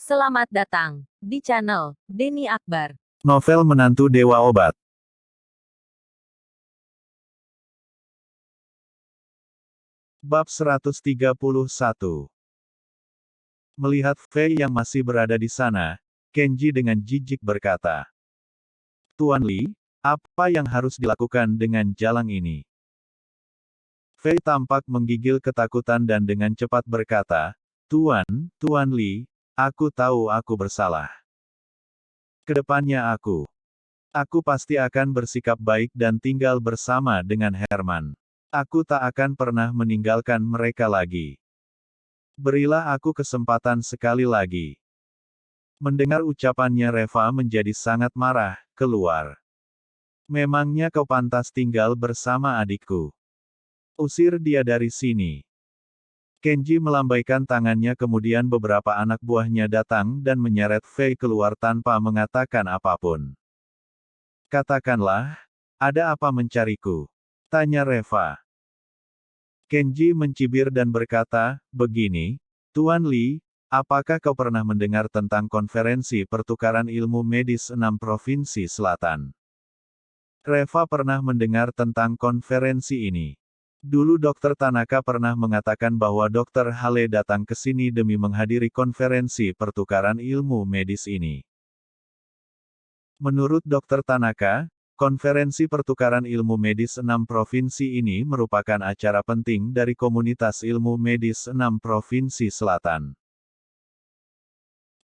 Selamat datang di channel Denny Akbar. Novel Menantu Dewa Obat. Bab 131. Melihat Fei yang masih berada di sana, Kenji dengan jijik berkata, "Tuan Li, apa yang harus dilakukan dengan jalang ini?" Fei tampak menggigil ketakutan dan dengan cepat berkata, Tuan Li, aku tahu aku bersalah. Kedepannya aku pasti akan bersikap baik dan tinggal bersama dengan Herman. Aku tak akan pernah meninggalkan mereka lagi. Berilah aku kesempatan sekali lagi." Mendengar ucapannya Reva menjadi sangat marah, keluar. "Memangnya kau pantas tinggal bersama adikku? Usir dia dari sini." Kenji melambaikan tangannya kemudian beberapa anak buahnya datang dan menyeret Fei keluar tanpa mengatakan apapun. "Katakanlah, ada apa mencariku?" tanya Reva. Kenji mencibir dan berkata, "Begini, Tuan Li, apakah kau pernah mendengar tentang konferensi pertukaran ilmu medis 6 Provinsi Selatan?" Reva pernah mendengar tentang konferensi ini. Dulu Dr. Tanaka pernah mengatakan bahwa Dr. Hale datang ke sini demi menghadiri konferensi pertukaran ilmu medis ini. Menurut Dr. Tanaka, konferensi pertukaran ilmu medis 6 provinsi ini merupakan acara penting dari komunitas ilmu medis 6 provinsi selatan.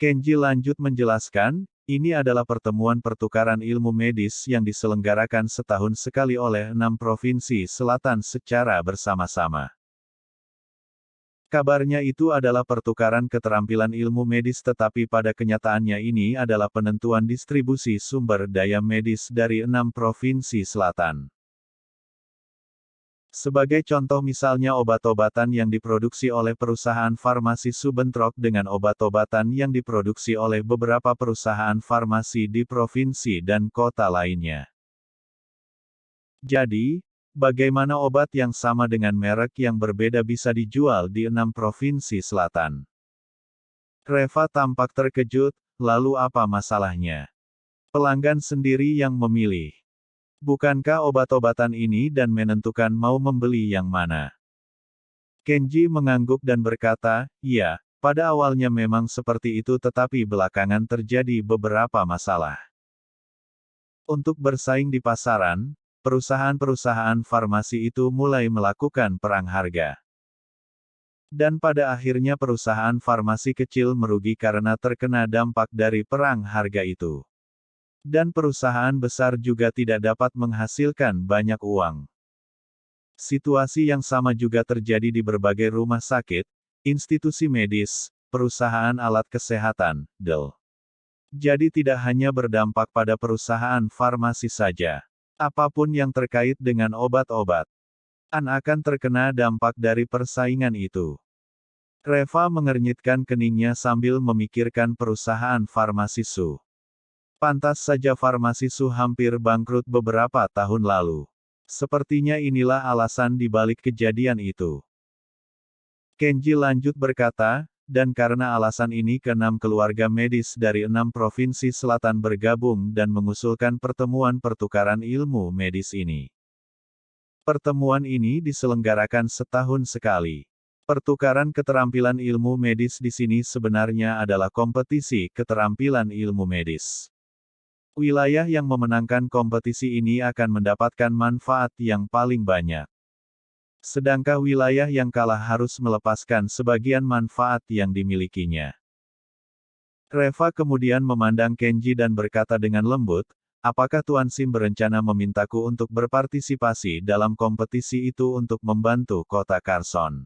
Kenji lanjut menjelaskan, ini adalah pertemuan pertukaran ilmu medis yang diselenggarakan setahun sekali oleh 6 provinsi selatan secara bersama-sama. Kabarnya itu adalah pertukaran keterampilan ilmu medis tetapi pada kenyataannya ini adalah penentuan distribusi sumber daya medis dari 6 provinsi selatan. Sebagai contoh misalnya obat-obatan yang diproduksi oleh perusahaan farmasi Subentrok dengan obat-obatan yang diproduksi oleh beberapa perusahaan farmasi di provinsi dan kota lainnya. Jadi, bagaimana obat yang sama dengan merek yang berbeda bisa dijual di 6 provinsi selatan? Reva tampak terkejut, lalu apa masalahnya? Pelanggan sendiri yang memilih. Bukankah obat-obatan ini dan menentukan mau membeli yang mana? Kenji mengangguk dan berkata, "Ya, pada awalnya memang seperti itu tetapi belakangan terjadi beberapa masalah. Untuk bersaing di pasaran, perusahaan-perusahaan farmasi itu mulai melakukan perang harga. Dan pada akhirnya perusahaan farmasi kecil merugi karena terkena dampak dari perang harga itu. Dan perusahaan besar juga tidak dapat menghasilkan banyak uang. Situasi yang sama juga terjadi di berbagai rumah sakit, institusi medis, perusahaan alat kesehatan, DL. Jadi tidak hanya berdampak pada perusahaan farmasi saja. Apapun yang terkait dengan obat-obat akan terkena dampak dari persaingan itu." Reva mengernyitkan keningnya sambil memikirkan perusahaan farmasi Su. Pantas saja farmasi Su hampir bangkrut beberapa tahun lalu. Sepertinya inilah alasan di balik kejadian itu. Kenji lanjut berkata, dan karena alasan ini ke-6 keluarga medis dari 6 provinsi selatan bergabung dan mengusulkan pertemuan pertukaran ilmu medis ini. Pertemuan ini diselenggarakan setahun sekali. Pertukaran keterampilan ilmu medis di sini sebenarnya adalah kompetisi keterampilan ilmu medis. Wilayah yang memenangkan kompetisi ini akan mendapatkan manfaat yang paling banyak. Sedangkan wilayah yang kalah harus melepaskan sebagian manfaat yang dimilikinya. Reva kemudian memandang Kenji dan berkata dengan lembut, "Apakah Tuan Sim berencana memintaku untuk berpartisipasi dalam kompetisi itu untuk membantu kota Carson?"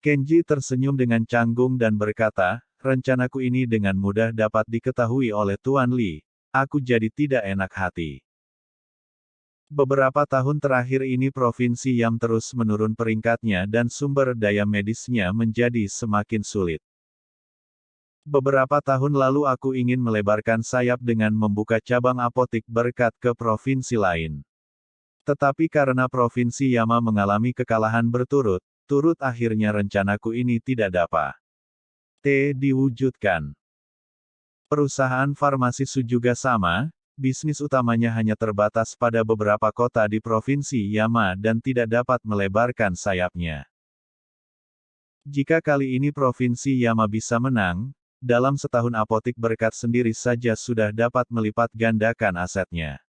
Kenji tersenyum dengan canggung dan berkata, "Rencanaku ini dengan mudah dapat diketahui oleh Tuan Li. Aku jadi tidak enak hati. Beberapa tahun terakhir ini Provinsi Yam terus menurun peringkatnya dan sumber daya medisnya menjadi semakin sulit. Beberapa tahun lalu aku ingin melebarkan sayap dengan membuka cabang apotik berkat ke provinsi lain. Tetapi karena Provinsi Yama mengalami kekalahan berturut-turut akhirnya rencanaku ini tidak dapat Diwujudkan. Perusahaan farmasi Su juga sama, bisnis utamanya hanya terbatas pada beberapa kota di Provinsi Yama dan tidak dapat melebarkan sayapnya. Jika kali ini Provinsi Yama bisa menang, dalam setahun apotik berkat sendiri saja sudah dapat melipat gandakan asetnya.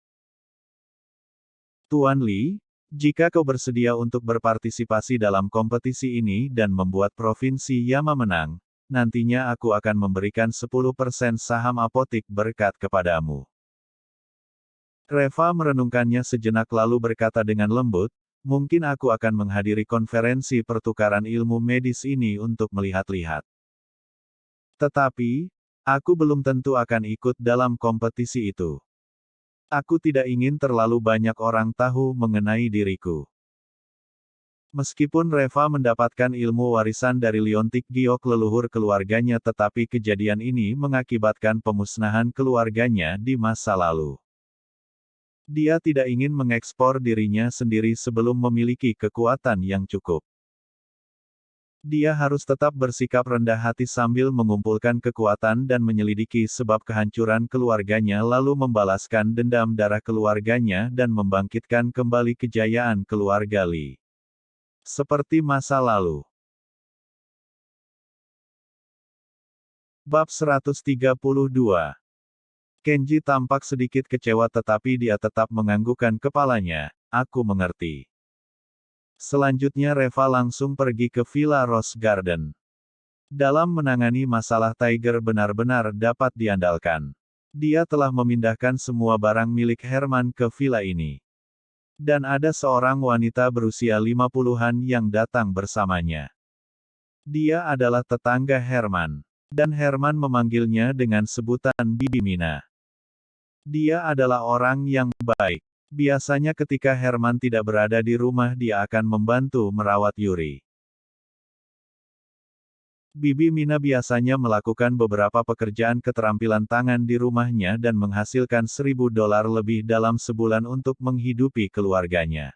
Tuan Li, jika kau bersedia untuk berpartisipasi dalam kompetisi ini dan membuat Provinsi Yama menang, nantinya aku akan memberikan 10% saham apotik berkat kepadamu. Reva merenungkannya sejenak lalu berkata dengan lembut, mungkin aku akan menghadiri konferensi pertukaran ilmu medis ini untuk melihat-lihat. Tetapi, aku belum tentu akan ikut dalam kompetisi itu. Aku tidak ingin terlalu banyak orang tahu mengenai diriku. Meskipun Reva mendapatkan ilmu warisan dari Liontik Giok leluhur keluarganya, tetapi kejadian ini mengakibatkan pemusnahan keluarganya di masa lalu. Dia tidak ingin mengekspor dirinya sendiri sebelum memiliki kekuatan yang cukup. Dia harus tetap bersikap rendah hati sambil mengumpulkan kekuatan dan menyelidiki sebab kehancuran keluarganya lalu membalaskan dendam darah keluarganya dan membangkitkan kembali kejayaan keluarga Li. Seperti masa lalu. Bab 132. Kenji tampak sedikit kecewa tetapi dia tetap menganggukkan kepalanya. Aku mengerti. Selanjutnya Reva langsung pergi ke Villa Rose Garden. Dalam menangani masalah Tiger benar-benar dapat diandalkan. Dia telah memindahkan semua barang milik Herman ke villa ini. Dan ada seorang wanita berusia 50-an yang datang bersamanya. Dia adalah tetangga Herman. Dan Herman memanggilnya dengan sebutan Bibi Mina. Dia adalah orang yang baik. Biasanya ketika Herman tidak berada di rumah dia akan membantu merawat Yuri. Bibi Mina biasanya melakukan beberapa pekerjaan keterampilan tangan di rumahnya dan menghasilkan $1.000 lebih dalam sebulan untuk menghidupi keluarganya.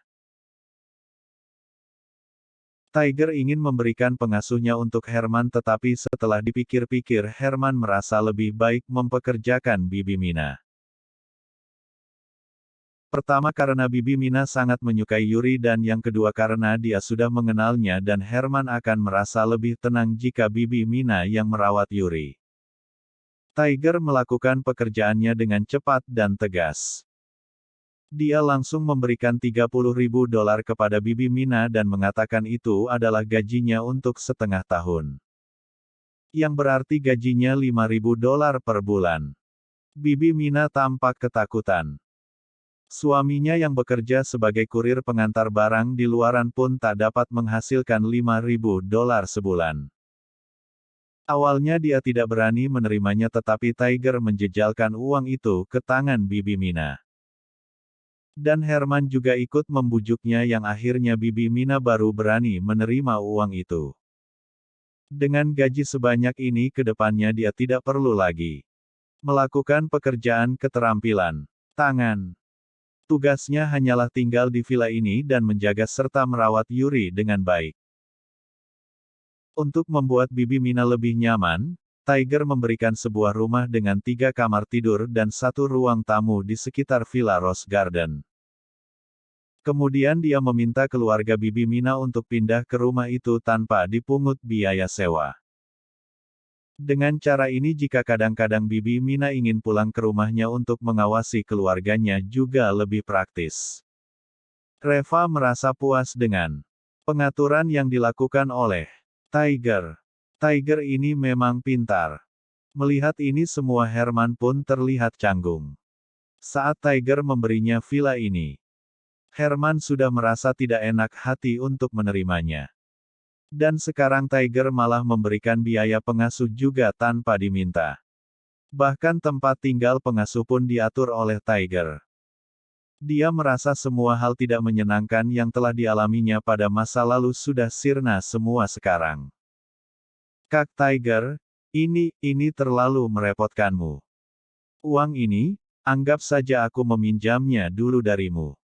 Tiger ingin memberikan pengasuhnya untuk Herman tetapi setelah dipikir-pikir Herman merasa lebih baik mempekerjakan Bibi Mina. Pertama karena Bibi Mina sangat menyukai Yuri dan yang kedua karena dia sudah mengenalnya dan Herman akan merasa lebih tenang jika Bibi Mina yang merawat Yuri. Tiger melakukan pekerjaannya dengan cepat dan tegas. Dia langsung memberikan $30.000 kepada Bibi Mina dan mengatakan itu adalah gajinya untuk setengah tahun. Yang berarti gajinya $5.000 per bulan. Bibi Mina tampak ketakutan. Suaminya yang bekerja sebagai kurir pengantar barang di luaran pun tak dapat menghasilkan $5.000 sebulan. Awalnya dia tidak berani menerimanya tetapi Tiger menjejalkan uang itu ke tangan Bibi Mina. Dan Herman juga ikut membujuknya yang akhirnya Bibi Mina baru berani menerima uang itu. Dengan gaji sebanyak ini ke depannya dia tidak perlu lagi melakukan pekerjaan keterampilan tangan. Tugasnya hanyalah tinggal di villa ini dan menjaga serta merawat Yuri dengan baik. Untuk membuat Bibi Mina lebih nyaman, Tiger memberikan sebuah rumah dengan 3 kamar tidur dan 1 ruang tamu di sekitar Villa Rose Garden. Kemudian dia meminta keluarga Bibi Mina untuk pindah ke rumah itu tanpa dipungut biaya sewa. Dengan cara ini jika kadang-kadang Bibi Mina ingin pulang ke rumahnya untuk mengawasi keluarganya juga lebih praktis. Reva merasa puas dengan pengaturan yang dilakukan oleh Tiger. Tiger ini memang pintar. Melihat ini semua Herman pun terlihat canggung. Saat Tiger memberinya villa ini, Herman sudah merasa tidak enak hati untuk menerimanya. Dan sekarang Tiger malah memberikan biaya pengasuh juga tanpa diminta. Bahkan tempat tinggal pengasuh pun diatur oleh Tiger. Dia merasa semua hal tidak menyenangkan yang telah dialaminya pada masa lalu sudah sirna semua sekarang. Kak Tiger, ini terlalu merepotkanmu. Uang ini, anggap saja aku meminjamnya dulu darimu.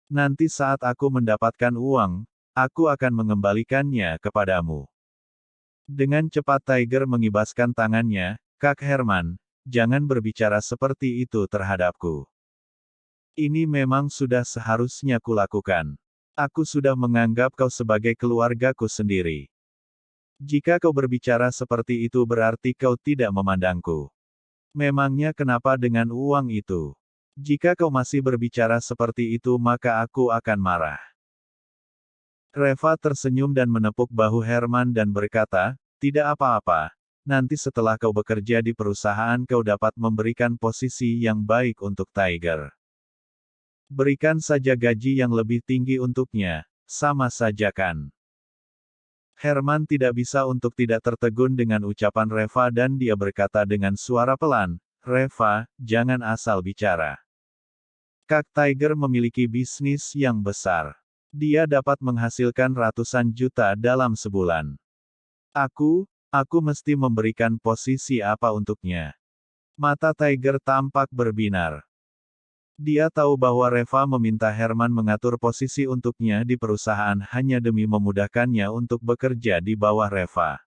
Nanti saat aku mendapatkan uang, aku akan mengembalikannya kepadamu. Dengan cepat Tiger mengibaskan tangannya, Kak Herman, jangan berbicara seperti itu terhadapku. Ini memang sudah seharusnya kulakukan. Aku sudah menganggap kau sebagai keluargaku sendiri. Jika kau berbicara seperti itu berarti kau tidak memandangku. Memangnya kenapa dengan uang itu? Jika kau masih berbicara seperti itu maka aku akan marah. Reva tersenyum dan menepuk bahu Herman dan berkata, tidak apa-apa, nanti setelah kau bekerja di perusahaan kau dapat memberikan posisi yang baik untuk Tiger. Berikan saja gaji yang lebih tinggi untuknya, sama saja kan? Herman tidak bisa untuk tidak tertegun dengan ucapan Reva dan dia berkata dengan suara pelan, Reva, jangan asal bicara. Kak Tiger memiliki bisnis yang besar. Dia dapat menghasilkan ratusan juta dalam sebulan. Aku mesti memberikan posisi apa untuknya. Mata Tiger tampak berbinar. Dia tahu bahwa Reva meminta Herman mengatur posisi untuknya di perusahaan hanya demi memudahkannya untuk bekerja di bawah Reva.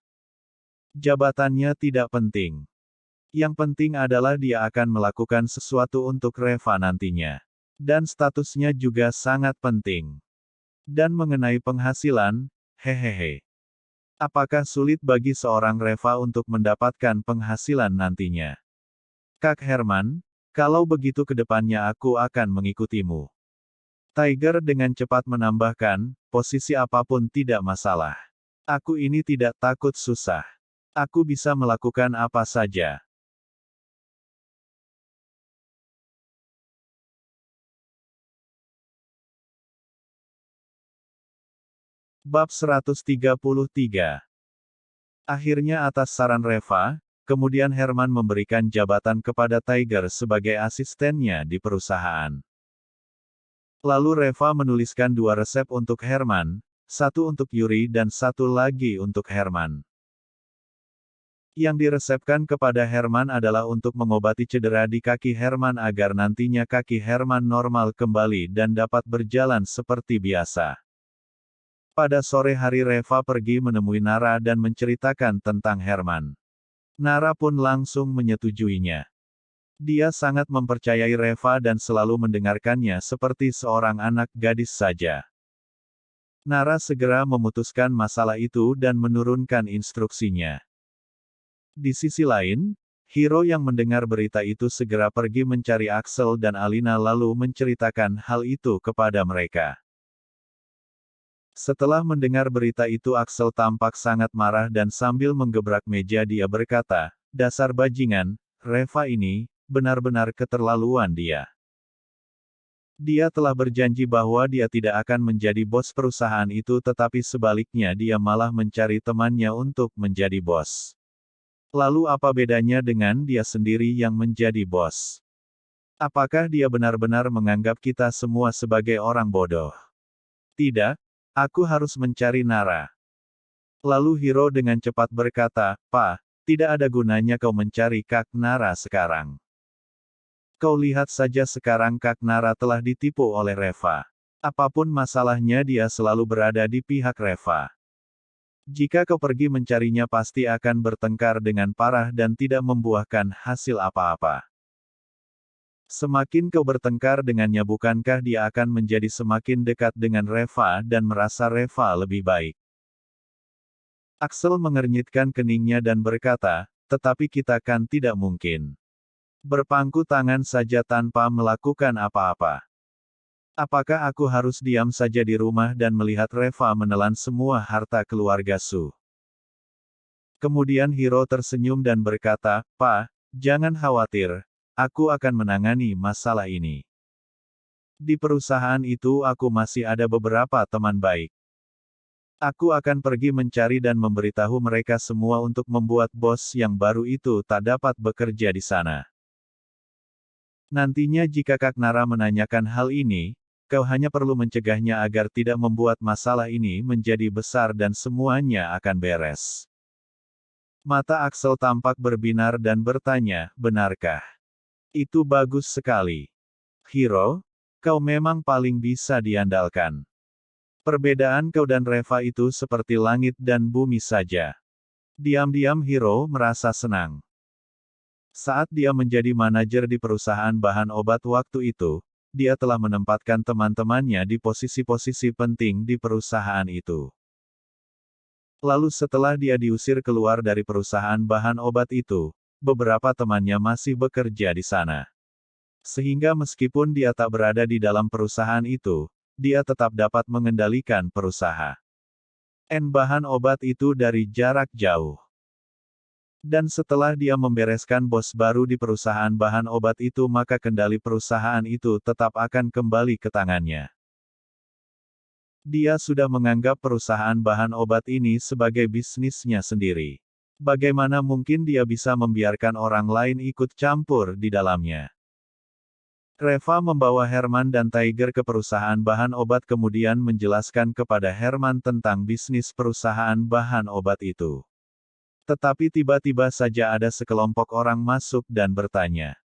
Jabatannya tidak penting. Yang penting adalah dia akan melakukan sesuatu untuk Reva nantinya. Dan statusnya juga sangat penting. Dan mengenai penghasilan, hehehe. Apakah sulit bagi seorang Reva untuk mendapatkan penghasilan nantinya? Kak Herman, kalau begitu ke depannya aku akan mengikutimu. Tiger dengan cepat menambahkan, posisi apapun tidak masalah. Aku ini tidak takut susah. Aku bisa melakukan apa saja. Bab 133. Akhirnya atas saran Reva, kemudian Herman memberikan jabatan kepada Tiger sebagai asistennya di perusahaan. Lalu Reva menuliskan 2 resep untuk Herman, 1 untuk Yuri dan 1 lagi untuk Herman. Yang diresepkan kepada Herman adalah untuk mengobati cedera di kaki Herman agar nantinya kaki Herman normal kembali dan dapat berjalan seperti biasa. Pada sore hari Reva pergi menemui Nara dan menceritakan tentang Herman. Nara pun langsung menyetujuinya. Dia sangat mempercayai Reva dan selalu mendengarkannya seperti seorang anak gadis saja. Nara segera memutuskan masalah itu dan menurunkan instruksinya. Di sisi lain, Hiro yang mendengar berita itu segera pergi mencari Axel dan Alina lalu menceritakan hal itu kepada mereka. Setelah mendengar berita itu Axel tampak sangat marah dan sambil menggebrak meja dia berkata, dasar bajingan, Reva ini, benar-benar keterlaluan dia. Dia telah berjanji bahwa dia tidak akan menjadi bos perusahaan itu tetapi sebaliknya dia malah mencari temannya untuk menjadi bos. Lalu apa bedanya dengan dia sendiri yang menjadi bos? Apakah dia benar-benar menganggap kita semua sebagai orang bodoh? Tidak. Aku harus mencari Nara. Lalu Hiro dengan cepat berkata, Pak, tidak ada gunanya kau mencari Kak Nara sekarang. Kau lihat saja sekarang Kak Nara telah ditipu oleh Reva. Apapun masalahnya dia selalu berada di pihak Reva. Jika kau pergi mencarinya pasti akan bertengkar dengan parah dan tidak membuahkan hasil apa-apa. Semakin kau bertengkar dengannya bukankah dia akan menjadi semakin dekat dengan Reva dan merasa Reva lebih baik. Axel mengernyitkan keningnya dan berkata, tetapi kita kan tidak mungkin berpangku tangan saja tanpa melakukan apa-apa. Apakah aku harus diam saja di rumah dan melihat Reva menelan semua harta keluarga Su? Kemudian Hiro tersenyum dan berkata, Pak, jangan khawatir. Aku akan menangani masalah ini. Di perusahaan itu aku masih ada beberapa teman baik. Aku akan pergi mencari dan memberitahu mereka semua untuk membuat bos yang baru itu tak dapat bekerja di sana. Nantinya jika Kak Nara menanyakan hal ini, kau hanya perlu mencegahnya agar tidak membuat masalah ini menjadi besar dan semuanya akan beres. Mata Axel tampak berbinar dan bertanya, benarkah? Itu bagus sekali. Hiro, kau memang paling bisa diandalkan. Perbedaan kau dan Reva itu seperti langit dan bumi saja. Diam-diam Hiro merasa senang. Saat dia menjadi manajer di perusahaan bahan obat waktu itu, dia telah menempatkan teman-temannya di posisi-posisi penting di perusahaan itu. Lalu setelah dia diusir keluar dari perusahaan bahan obat itu, beberapa temannya masih bekerja di sana. Sehingga meskipun dia tak berada di dalam perusahaan itu, dia tetap dapat mengendalikan perusahaan bahan obat itu dari jarak jauh. Dan setelah dia membereskan bos baru di perusahaan bahan obat itu, maka kendali perusahaan itu tetap akan kembali ke tangannya. Dia sudah menganggap perusahaan bahan obat ini sebagai bisnisnya sendiri. Bagaimana mungkin dia bisa membiarkan orang lain ikut campur di dalamnya? Reva membawa Herman dan Tiger ke perusahaan bahan obat kemudian menjelaskan kepada Herman tentang bisnis perusahaan bahan obat itu. Tetapi tiba-tiba saja ada sekelompok orang masuk dan bertanya,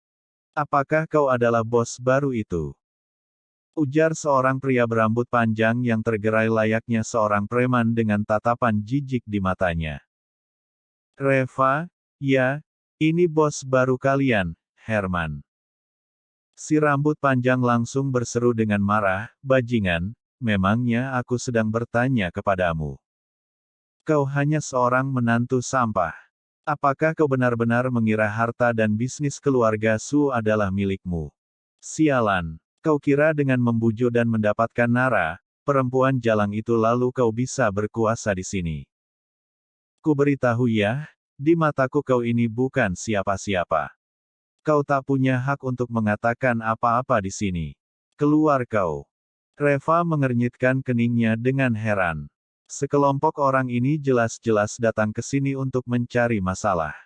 "Apakah kau adalah bos baru itu?" Ujar seorang pria berambut panjang yang tergerai layaknya seorang preman dengan tatapan jijik di matanya. "Reva, ya, ini bos baru kalian, Herman." Si rambut panjang langsung berseru dengan marah, "Bajingan, memangnya aku sedang bertanya kepadamu? Kau hanya seorang menantu sampah. Apakah kau benar-benar mengira harta dan bisnis keluarga Su adalah milikmu? Sialan, kau kira dengan membujuk dan mendapatkan Nara, perempuan jalang itu lalu kau bisa berkuasa di sini? Kuberitahu ya, di mataku kau ini bukan siapa-siapa. Kau tak punya hak untuk mengatakan apa-apa di sini. Keluar kau." Reva mengernyitkan keningnya dengan heran. Sekelompok orang ini jelas-jelas datang ke sini untuk mencari masalah.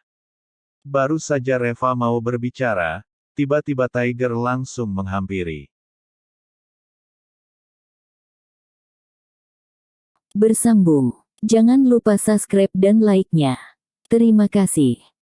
Baru saja Reva mau berbicara, tiba-tiba Tiger langsung menghampiri. Bersambung. Jangan lupa subscribe dan like-nya. Terima kasih.